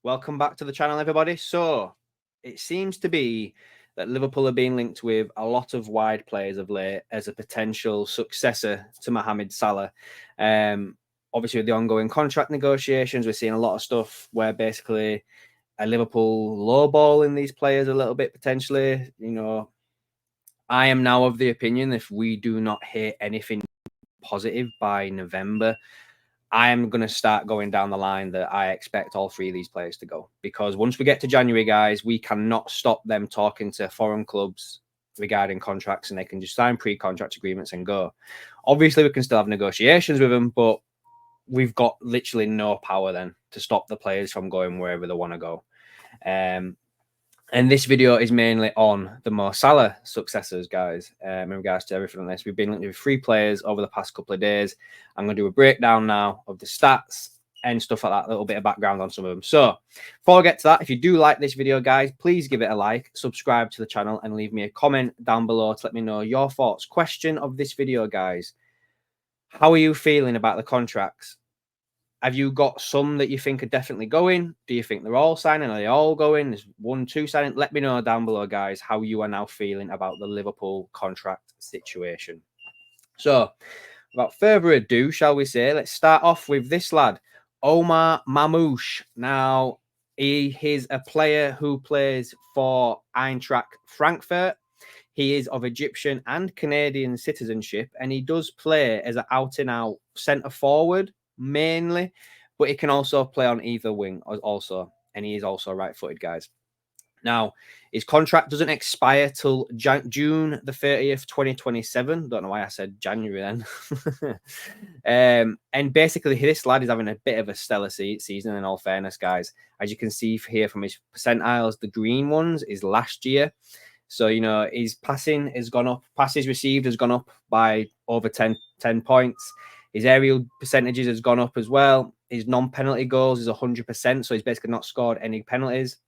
Welcome back to the channel, everybody. So it seems to be that Liverpool are being linked with a lot of wide players of late as a potential successor to Mohamed Salah. Obviously, with the ongoing contract negotiations, we're seeing a lot of stuff where basically a Liverpool lowballing these players a little bit potentially. I am now of the opinion if we do not hear anything positive by November, I am going to start going down the line that I expect all three of these players to go. Because once we get to January, guys, we cannot stop them talking to foreign clubs regarding contracts, and they can just sign pre-contract agreements and go. Obviously, we can still have negotiations with them, but we've got literally no power then to stop the players from going wherever they want to go. And this video is mainly on the Mo Salah successors, guys, in regards to everything on this. We've been linked with 3 players over the past couple of days. I'm going to do a breakdown now of the stats and stuff like that, a little bit of background on some of them. So before I get to that, if you do like this video, guys, please give it a like, subscribe to the channel, and leave me a comment down below to let me know your thoughts. Question of this video, guys. How are you feeling about the contracts? Have you got some that you think are definitely going? Do you think they're all signing? Are they all going? There's 1, 2 signing. Let me know down below, guys, how you are now feeling about the Liverpool contract situation. So, without further ado, shall we say, let's start off with this lad, Omar Marmoush. Now, he is a player who plays for Eintracht Frankfurt. He is of Egyptian and Canadian citizenship, and he does play as an out-and-out centre forward mainly, but he can also play on either wing also, and he is also right-footed, guys. Now, his contract doesn't expire till June the 30th, 2027. Don't know why I said January then. And basically, this lad is having a bit of a stellar season, in all fairness, guys. As you can see here from his percentiles, the green ones is last year. So, his passing has gone up. Passes received has gone up by over 10 points. His aerial percentages has gone up as well. His non-penalty goals is 100%. So he's basically not scored any penalties.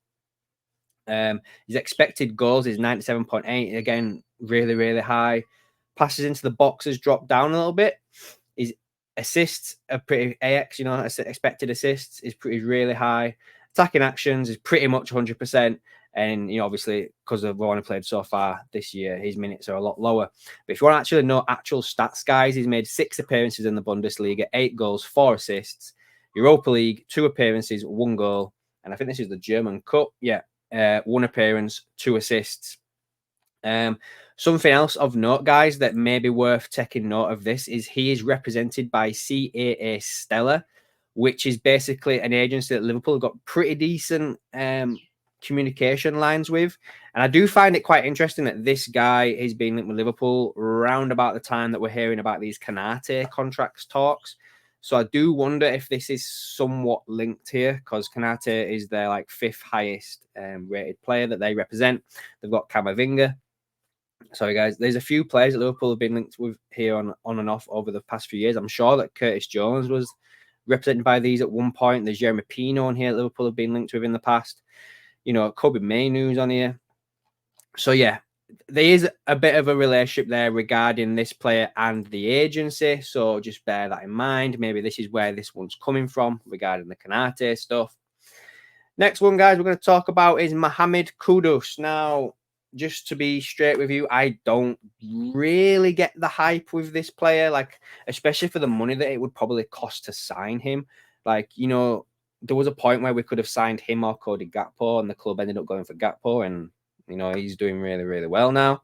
His expected goals is 97.8. Again, really, really high. Passes into the box has dropped down a little bit. His assists are pretty AX, expected assists is really high. Attacking actions is pretty much 100%. And, obviously, because of what I've played so far this year, his minutes are a lot lower. But if you want to actually know actual stats, guys, he's made 6 appearances in the Bundesliga, 8 goals, 4 assists. Europa League, 2 appearances, 1 goal. And I think this is the German Cup. Yeah, 1 appearance, 2 assists. Something else of note, guys, that may be worth taking note of this is he is represented by CAA Stella, which is basically an agency that Liverpool have got pretty decent communication lines with. And I do find it quite interesting that this guy is being linked with Liverpool around about the time that we're hearing about these Kanate contracts talks. So I do wonder if this is somewhat linked here, because Kanate is their 5th highest rated player that they represent. They've got Camavinga. Sorry, guys. There's a few players that Liverpool have been linked with here on and off over the past few years. I'm sure that Curtis Jones was represented by these at one point. There's Jeremy Pino on here that Liverpool have been linked with in the past. Kobe Mainoo's on here. So, yeah, there is a bit of a relationship there regarding this player and the agency. So just bear that in mind. Maybe this is where this one's coming from regarding the Kanate stuff. Next one, guys, we're going to talk about is Mohamed Kudus. Now, just to be straight with you, I don't really get the hype with this player, especially for the money that it would probably cost to sign him. There was a point where we could have signed him or Cody Gakpo, and the club ended up going for Gakpo, and he's doing really, really well now.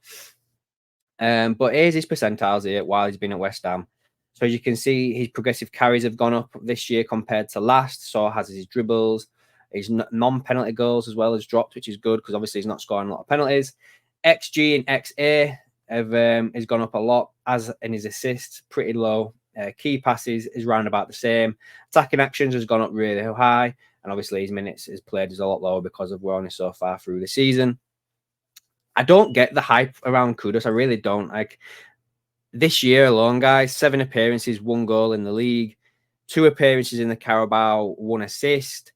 But here's his percentiles here while he's been at West Ham. So as you can see, his progressive carries have gone up this year compared to last. So has his dribbles, his non-penalty goals as well as dropped, which is good because obviously he's not scoring a lot of penalties. XG and XA has gone up a lot, as in his assists, pretty low. Key passes is round about the same. Attacking actions has gone up really high. And obviously his minutes is played is a lot lower because of we're only so far through the season. I don't get the hype around Kudus. I really don't. This year alone, guys, 7 appearances, 1 goal in the league, 2 appearances in the Carabao, 1 assist.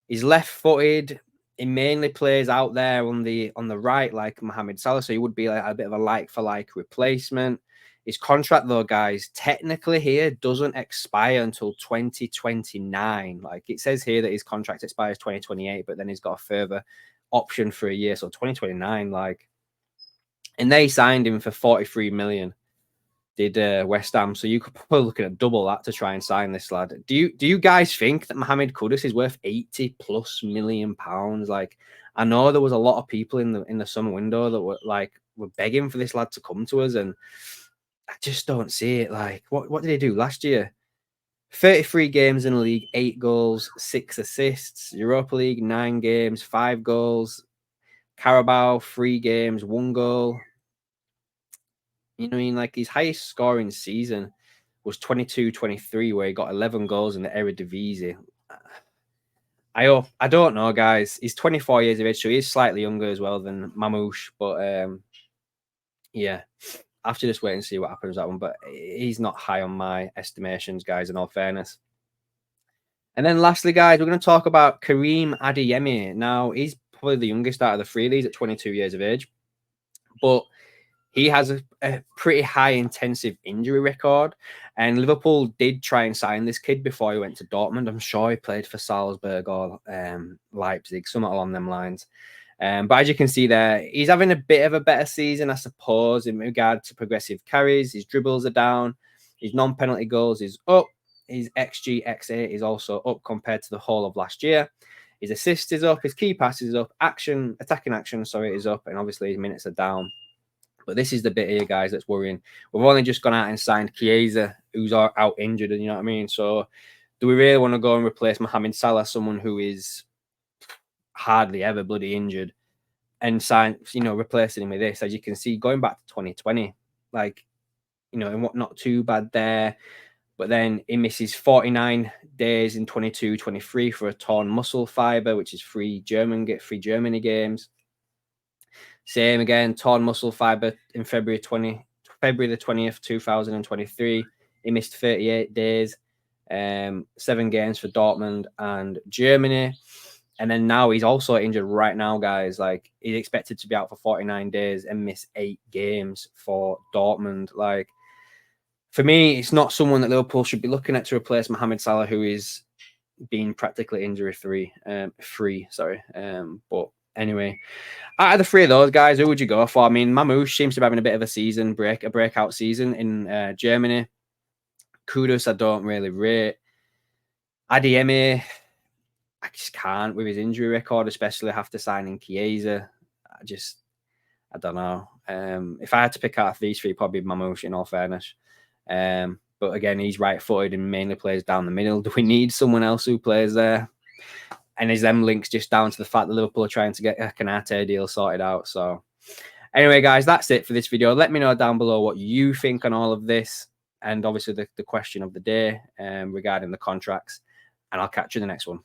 He's left-footed. He mainly plays out there on the right, like Mohamed Salah. So he would be a bit of a like-for-like replacement. His contract, though, guys, technically here doesn't expire until 2029. Like it says here that his contract expires 2028, but then he's got a further option for a year, so 2029. Like, and they signed him for 43 million. Did West Ham, so you could probably look at double that to try and sign this lad. Do you guys think that Mohamed Kudus is worth 80+ million pounds? Like, I know there was a lot of people in the summer window that were begging for this lad to come to us, and I just don't see it. Like, what did he do last year? 33 games in the league, 8 goals, 6 assists. Europa League, 9 games, 5 goals. Carabao, 3 games, 1 goal. You know what I mean? Like his highest scoring season was 22-23, where he got 11 goals in the Eredivisie. I don't know, guys. He's 24 years of age, so he's slightly younger as well than Marmoush. But yeah, I have to just wait and see what happens with that one. But he's not high on my estimations, guys, in all fairness. And then lastly, guys, we're going to talk about Karim Adeyemi. Now, he's probably the youngest out of the three of these at 22 years of age. But he has a pretty high intensive injury record, and Liverpool did try and sign this kid before he went to Dortmund. I'm sure he played for Salzburg or Leipzig, something along them lines. But as you can see there, he's having a bit of a better season, I suppose, in regard to progressive carries. His dribbles are down. His non-penalty goals is up. His XG, XA is also up compared to the whole of last year. His assist is up. His key passes is up. Attacking action, is up. And obviously his minutes are down. But this is the bit here, guys, that's worrying. We've only just gone out and signed Chiesa, who's out injured, you know what I mean? So do we really want to go and replace Mohamed Salah, someone who is hardly ever bloody injured, and replacing him with this? As you can see, going back to 2020, like, not too bad there. But then he misses 49 days in 22-23 for a torn muscle fiber, which is free Germany games. Same again, torn muscle fiber in February the 20th, 2023. He missed 38 days, 7 games for Dortmund and Germany. And then now he's also injured right now, guys. Like, he's expected to be out for 49 days and miss 8 games for Dortmund. Like, for me, it's not someone that Liverpool should be looking at to replace Mohamed Salah, who is being practically injury free. But anyway, out of the three of those guys, who would you go for? I mean, Marmoush seems to be having a bit of a breakout season in Germany. Kudus, I don't really rate. Adeyemi, I just can't with his injury record, especially after signing Chiesa. I don't know. If I had to pick out of these three, probably Marmoush, in all fairness. But again, he's right-footed and mainly plays down the middle. Do we need someone else who plays there? And is them links just down to the fact that Liverpool are trying to get a Canate deal sorted out? So anyway, guys, that's it for this video. Let me know down below what you think on all of this, and obviously the question of the day regarding the contracts. And I'll catch you in the next one.